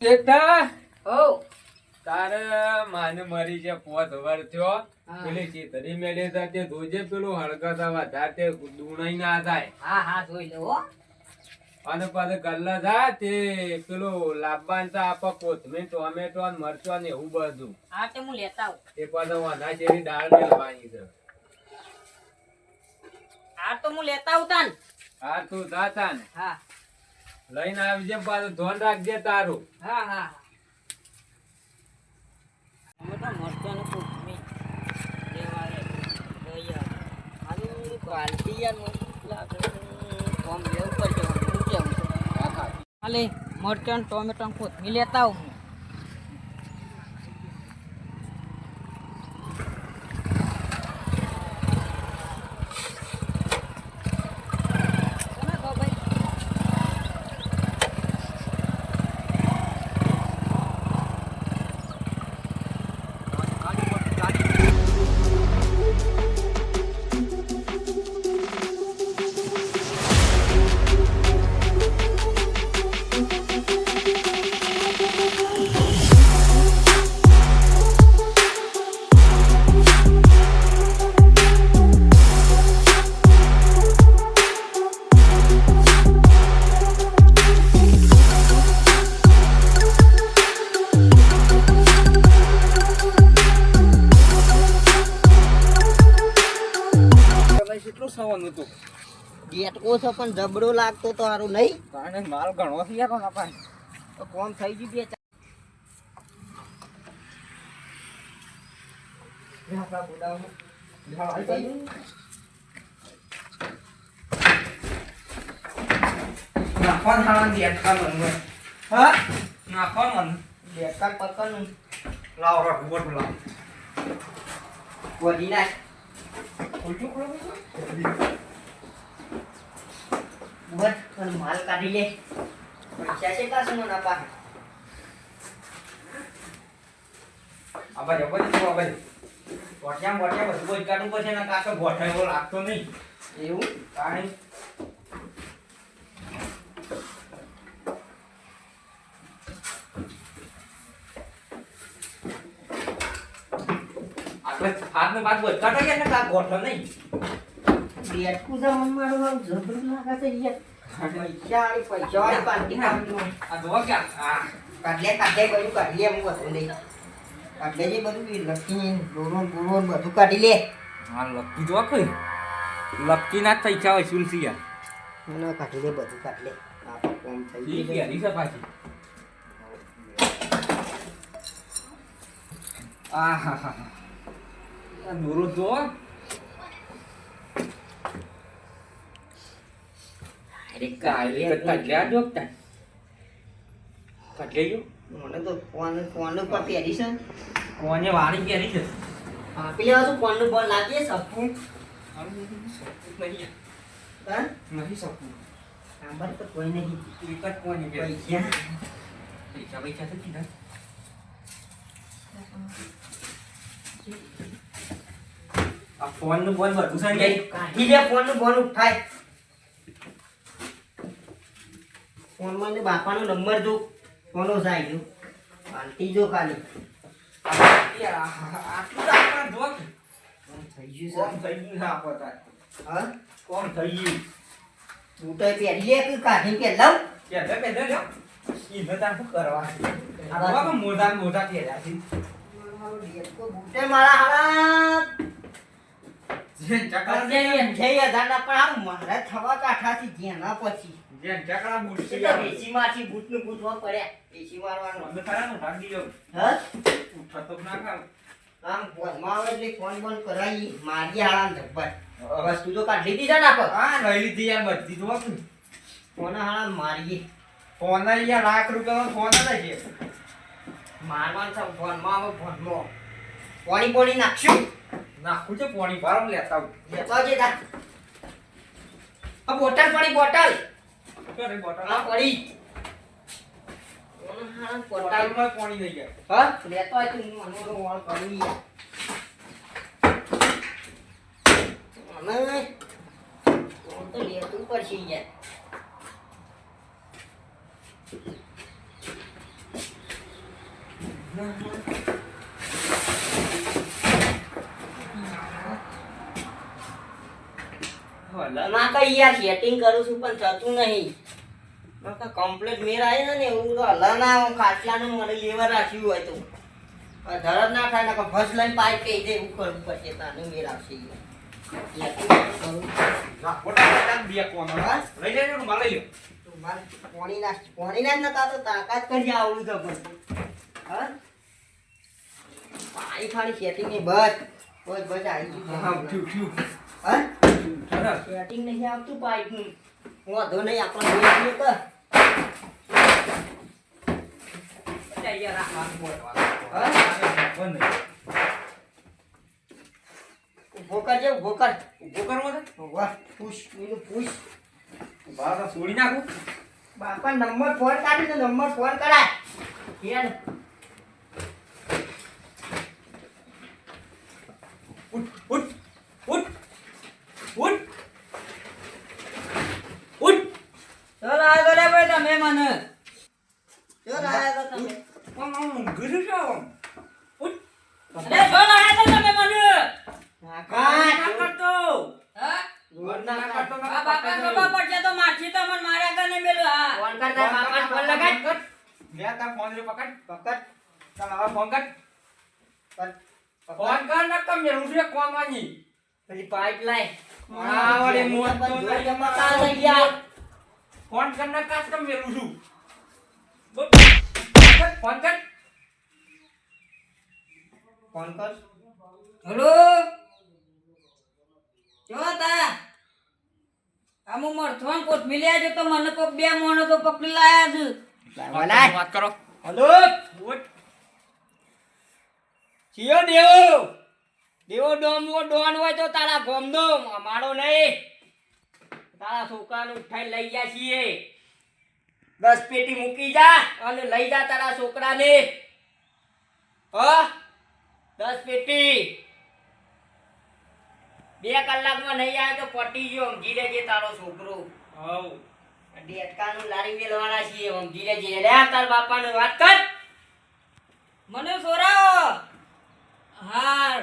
બેટા ઓ તારે માને મરી છે પોત વર થયો પેલી ચીતરી મેલે તે ધોજે પેલું હળકતા વધારે તે દુણાઈ ના થાય. હા જોઈ લો હો. અને પાછું ગલ્લા થાય તે પેલું લાંબાન તો આપા કોથમીર ટોમેટો ને મરચો ને એવું બધું હા તે હું લેતા આવું. તે પાછું વના શેરી દાળ મેળવાની છે. હા તો હું લેતા આવું તાન. હા તું જાતા ને હા લઈને આવજે પાછું ધ્યાન રાખજે તારું. હા હા ટમેટા મરચાં ને કોથમીર લેવા ગયા. આની ક્વોલિટી યાર મસ્ત લાગે. કોમ લેવું પડશે હું કેવું છે. હાલે મરચાં ટમેટા ને કોથમીર લેતા આવું. ગેટકો છે પણ જબડો લાગતો તો સારું નહીં. કારણ માલ ઘણો થઈ ગયો બાપા. તો કોમ થઈ ગયું બે વધી નાખ. બસ અને માલ કાઢી લે. પૈસા છે કાશું મને આપા. આબાજ બધું કાઢવું પડશે ને કાકો ગોઠા એવો લાગતો નહીં એવું કારણ આપણે હાથ ને બાદ બધું કાઢો ને કાક ગોઠો નહીં. બેઠું જમણ મારું આમ જબરું લાગે છે યાર. પૈસા વાળી પાર્ટી કાઢી. આ જોવા ક્યાં કાઢલે બધું કાઢી લે. હું બધું લઈ કાઢલે જે બધું લખી ડોરોન બધું કાઢી લે. હા લકી જો કઈ લકી ના પૈસા હોય સુલસી યાર. મને કાઢી લે બધું કાઢી લે. આપણે કોમ થઈ ઠીક ગયું. યાર ઈસા પાછી આ હા હા આ નૂરો જો અરે કાઢ્યા ડોક્ટર કાઢ્યા મને તો ફોન ઉપર પહેરી છે. કોને વાળી પહેરી છે હા પેલી બાજુ ફોન નું બોલ લાગીએ સપનું. નહીં હા નહીં શકું નંબર તો કોઈ નહીં. એક જ કોને પૈસા પૈસા તો કીધા આ ફોન નું બોલ બધું સંજય કાઢી લે. ફોન નું બોલ ઉઠાય. ફોન માં ને બાપાનો નંબર જો ફોનો જાય જો પાલટી જો ખાલી. આટલું તો આપણે જો થઈ ગયું કોમ થઈ ગયું ના પતા હા કોમ થઈ ગયું બૂટો પહેરી લે કે કાઢી પહેલાવ. કે દે લે ઈ બતા શું કરવા આ બાબા મોટા પહેર્યા છે બૂટે મારા હારા જેન ચકડા મારે થવા કાઠાથી જેના પછી જેન ચકડા બૂટ છે એસી માંથી બૂટ નું બૂટવા પડે. એસી મારવાનું અમે ખરા નો ભાગ દીજો હા ઉઠા તો ના ખાવ આમ ફોનમાં આવે એટલે ફોન બંધ કરાવી મારી હાળા ધબ્બર વસ્તુ તો કાઢી દીધા ના પર. હા લઈ લીધી યાર બધી તો ફોન હાળા મારીએ ફોન યાર ₹1,00,000 ફોન હતા છે મારવાનું છે ફોનમાં આવે ફોનમાં પાણી નાખશું. નાખું છે પાણી બાર લેતા આવું લેતો આવજે તા. આ બોટલ પડી બોટલ કરે બોટલ આ પડી. બોટલમાં પાણી નહીં જાય હા લેતો આય તું મને તો વાળ કરી યાર. અમે કોણ તો લેતું પડશે યાર. ના કઈ યાર સેટિંગ કરું છું પણ થતું નહીં. કમ્પ્લીટ મેર આવી ને એવું તો હલના ખાટલાનું મને લેવા રાખ્યું હોય તો ધરત ના થાય ને ફર્સ્ટ લાઈન પાઇપ કહી દે એવું કરવું પડશે તાનું મેર આવશે. પાણી ના નતા તો તાકાત કરી આવડું તો પણ હા પાણી ખાલી સેટિંગ ની બસ બસ બસ આવી ગયું. હા સેટિંગ નહીં આવતું પાઇપ નું વાંધો નહીં આપણે જોઈએ તો ઉભો કરજે ઉભો કર પૂછ છોડી નાખું બાપા નંબર ફોન કાઢી તો નંબર ફોન કરાય યાર ચાલ આગળ લે ભાઈ તમે મને ચાલ આગળ તમે ગુરુ છો અરે ચાલ આગળ તમે મને ના કરતો હા ના કરતો બાપા ખબર પડશે તો મારથી તો મને માર્યા કને મેલું હા ફોન કરતા બાપા ફોન લગાડ લે તાર ફોન રે પકડ ચાલ હવે ફોન કર ન કમ મેરું છે કોમ આની પેલી પાઇપ લાય વડે મોત તો મતા લઈ યાર ફોન કર ન કાસ કમ મેરું છું ફોન કર હેલો જો તા આમુ મરથવાન કોટ મિલ્યા જો તો મને કોક બે મોણો તો પકડી લાયા છે વાત કરો હેલો ઉઠ ચિયો દેવો ડોન હોય તો તારા ગોમનો મારો નહીં તારા છોકરાને ઉઠાઈ લઈ ગયા છીએ 10 પેટી મૂકી જા અને લઈ જા તારા છોકરાને 10 પેટી 2 કલાકમાં નહીં આવે તો પટી ગયો સમજી લેજે તારો છોકરો હવ ડેટકાનું લારી મેલવાના છીએ સમજી લેજે લે તાર બાપાને વાત કર મને સોરાવો હાર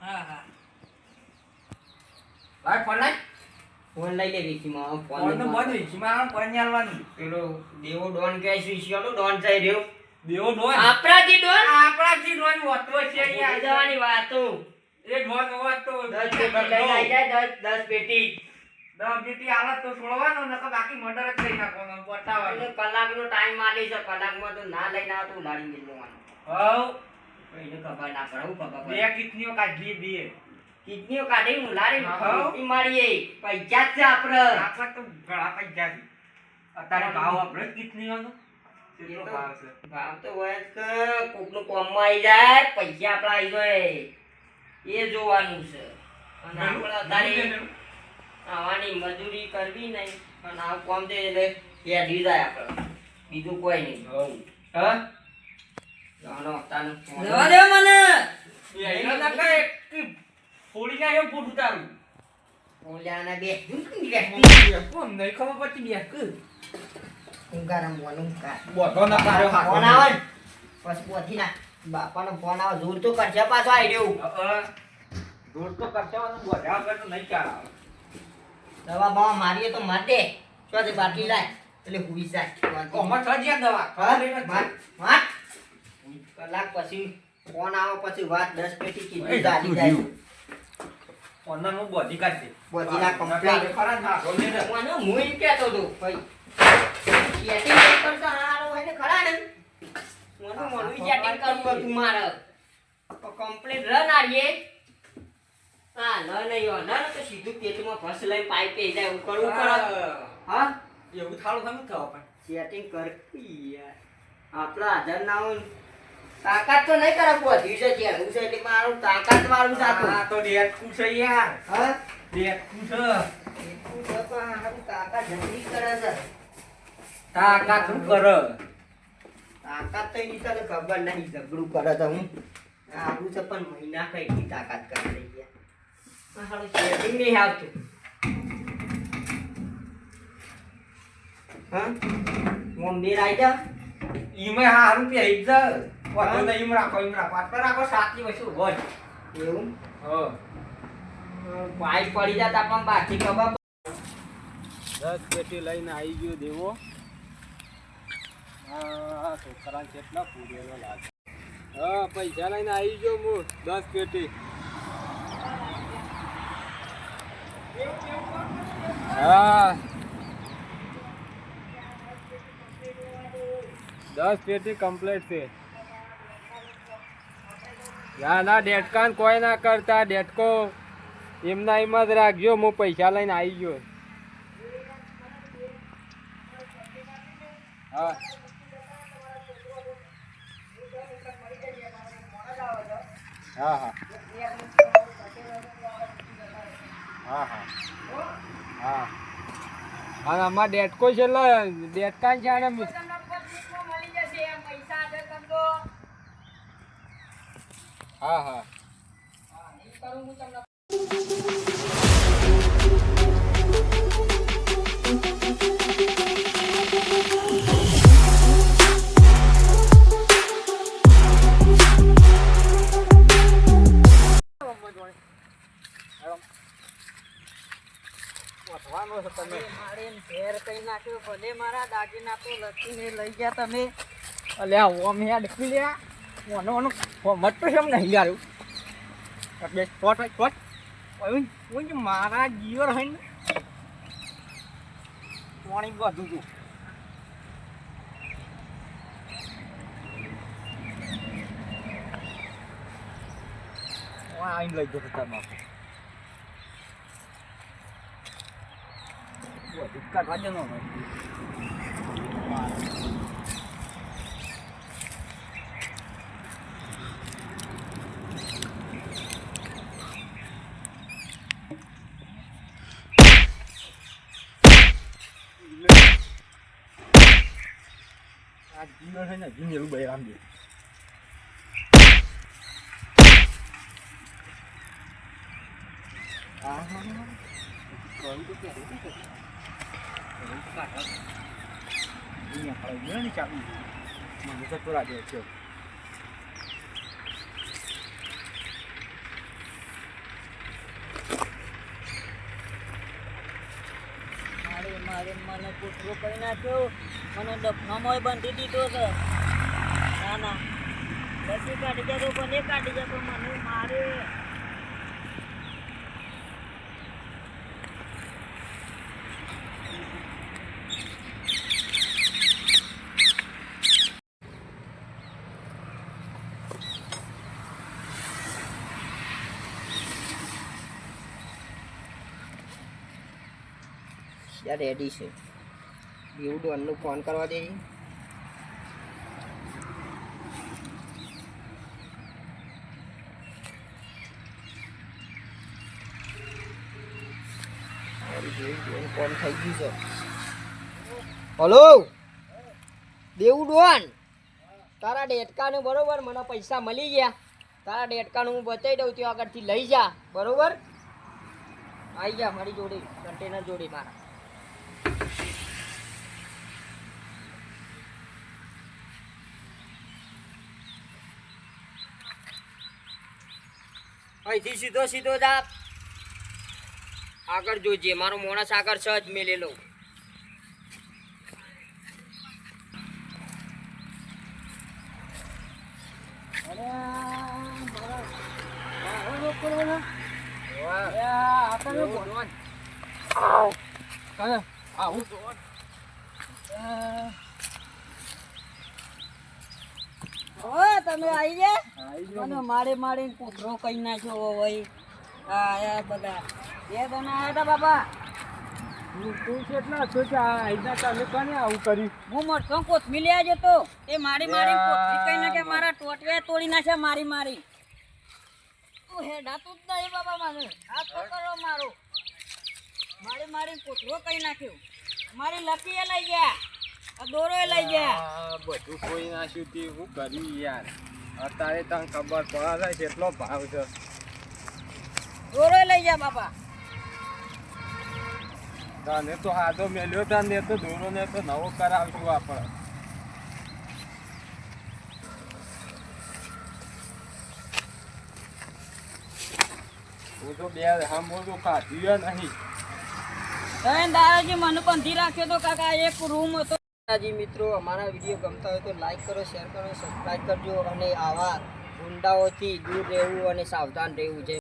હા ભાઈ ફોન લાય ફોન લઈ લે વિકીમાં ફોન તો બંધ છે મારા ફોન આલવાનું પેલો દેવો ડોન કે શીશિયાનો ડોન થઈ રહ્યો દેવો ડોન આપણાથી ડોન વાતો છે આ જવાની વાતો એ ડોન હોત તો 10 પેટી લઈ આવી જાય 10 પેટી 10 પેટી આલત તો છોડવાનો નકર બાકી મર્ડર જ થઈ નાખવાનો બતાવવાનો કલાકનો ટાઈમ આલી છે કલાકમાં તો ના લઈને આવ તો લાડી મેલવાનો હવ એને ખબર ના પડે હું ખબર બે કિડનીઓ કાઢી દે કિડનીઓ કાઢી હું લારી હા. મોટી મારીએ પૈસા જ છે આપણે આપણ તો ઘણા પૈસા છે અત્યારે ભાવ આપણે કિડનીઓનો કેટલો ભાવ છે ભાવ તો હોય જ કે કોકનું કોમમાં આવી જાય પૈસા આપણા આવી જાય એ જોવાનું છે અને આપણે અત્યારે આવવાની મજૂરી કરવી નહીં અને આ કોમ દે એટલે હેડી જાય આપણે બીજું કોઈ નહીં હવ હા જાનો તાનું જવા દે મને એનો ના કઈ ફોડી ના એવું ફોટું તારું ઓલ્યાના બે કોમ નહીં ખબર પડતી બે કે ઉંગારા મોનું કા બોધો ના પાડ્યો હાથ ફોન આવે ને પછી પોથી ના બાપાનો ફોન આવે જોર તો કરશે પાછો આવી રહ્યો દૂર તો કરવાનો બોધા વગર તો નહીં ચાલે દવા બાવા મારીએ તો માર દે શું તે બાટલી લાય એટલે હુઈ જાય ઓમાં સજ્યા દવા માર કલાક પછી ફોન આવે પછી વાત 10 પેટી કીધી ગાડી જાય ઓનર નું બોધી કાઢ દે બોધીના કમ્પ્લેટ ખરા ના રોલે દે મને હું એમ કહેતો હતો ભાઈ સેટિંગ કરતા હારો હોય ને ખરા ને મને મોડું સેટિંગ કરવું હતું મારે કમ્પ્લેટ રન આરીએ હા ન નહીં ન તો સીધું પેટમાં ફસ લઈને પાઇપ પે જાય એવું કરવું પડે હા એવું થાળું થયું થવા પણ સેટિંગ કર યાર આપણા હાજર ના હોય તાકાત તો નહીં કરે બોધી છે કે હું છે એટલે મારું તાકાત વાળું જાતું આ તો ડેટ કુ છે યાર હા ડેટ કુ છે એટલું છે પણ હારું તાકાત જલ્દી કરે છે તાકાત શું કરે તાકાત તો એની તને ખબર નહીં ઝઘડું કરે તો હું આવું છે પણ મહિના કઈ તાકાત કરી રહી ગયા હારું સેટિંગ નહીં આવતું હા મોમ બેર આવી જા ઈમે હારું પે આઈ જા વાંધો નહીં, એમ રાખો. આટલો રાખો, સાચી વસ્તુ ઉભો જ. એવું હો પાઇપ પડી જાત આપણને બાકી ખબર 10 પેટી લઈને આવી ગયો દેવો. હા છોકરાને કેટલા પૂરેલો લાગે. હા પૈસા લઈને આવી ગયો હું 10 પેટી. હા 10 પેટી કમ્પ્લીટ છે. ના ડેટકાન કોઈ ના કરતા, ડેટકો એમના એમ જ રાખજો. હું પૈસા લઈને આવી ગયો. હા હા હા હા હા હા અને અમારા ડેટકો છે એટલે ડેટકાન છે ને મળી જશે પૈસા આજે તમને હા હા કરું હું તમને મારે એમ ઘેર કઈ નાખ્યું ભલે મારા દાગીના તો લખીને લઈ ગયા તમે. અલ્યા ઓમ હેડ કી લે ઓનો મત તો કેમ નહીં યાર એટલે ટોટ ઓય મારા જીવર હે ને પાણી બધું તું આઈને લઈ જતો તારમાં કાઢવા જનો આ જીવર હે ને જીનેલું ભાઈ આમ દે કોણ તો કે અહીંયા ખાઈ ગયો ને ચાબી મને તો થોડા દે છે મારે મને કૂતરો કરી નાખ્યો, મને ડફનામાં બાંધી દીધો છે. ના લસી કાઢી જાય તો મને કાઢી જાય તો મને મારે યાર રેડી છે એવું ડોનનું ફોન કરવા દે ફોન થઈ ગયું છે. હલો દેવું ડોન તારા ડેટકાનું બરોબર મને પૈસા મળી ગયા. તારા ડેટકાનું હું બતાવી દઉં ત્યાં આગળથી લઈ જા બરોબર. આવી જા મારી જોડે કન્ટેનર જોડે મારા. અહીંથી સીધો સીધો જા આગળ જોજે મારો માણસ આગળ સજ મેલેલો. તમે આવી ગયા મને મારે કૂતરો કઈ નાખ્યો ભાઈ. હા બધા એ તમે આવ્યા હતા બાપા. તું કેટલા છો કે આઈના તમે કોને આવું કર્યું? હું મરતો કોથમી લેવા જતો એ મારી કોથમી કઈ નાખે મારા ટોટિયા તોડી નાખ્યા મારી. તું હેડાતું જ નહીં બાબા મને આ પકડો મારો મારી કોથરો કઈ નાખ્યો. મારી લકી લઈ ગયા, આ દોરો લઈ ગયા. બધું કોઈ નાખ્યું તે હું કર્યું યાર. અત્યારે તને ખબર પડે છે કેટલો ભાવ છે. દોરો લઈ ગયા બાપા. તને તો આદો મેલ્યો તને તો દોરો ને તો નવો કરાવશું આપણે. હું તો બે હામો તો ખાધ્યું નહીં. તમે દાદાજી મને બંધી રાખ્યો તો કાકા એક રૂમ હતો. દાદાજી મિત્રો અમારા વિડીયો ગમતા હોય તો લાઈક કરો, શેર કરો, સબસ્ક્રાઈબ કરજો અને આવા ગુંડાઓથી દૂર રહેવું અને સાવધાન રહેવું. જય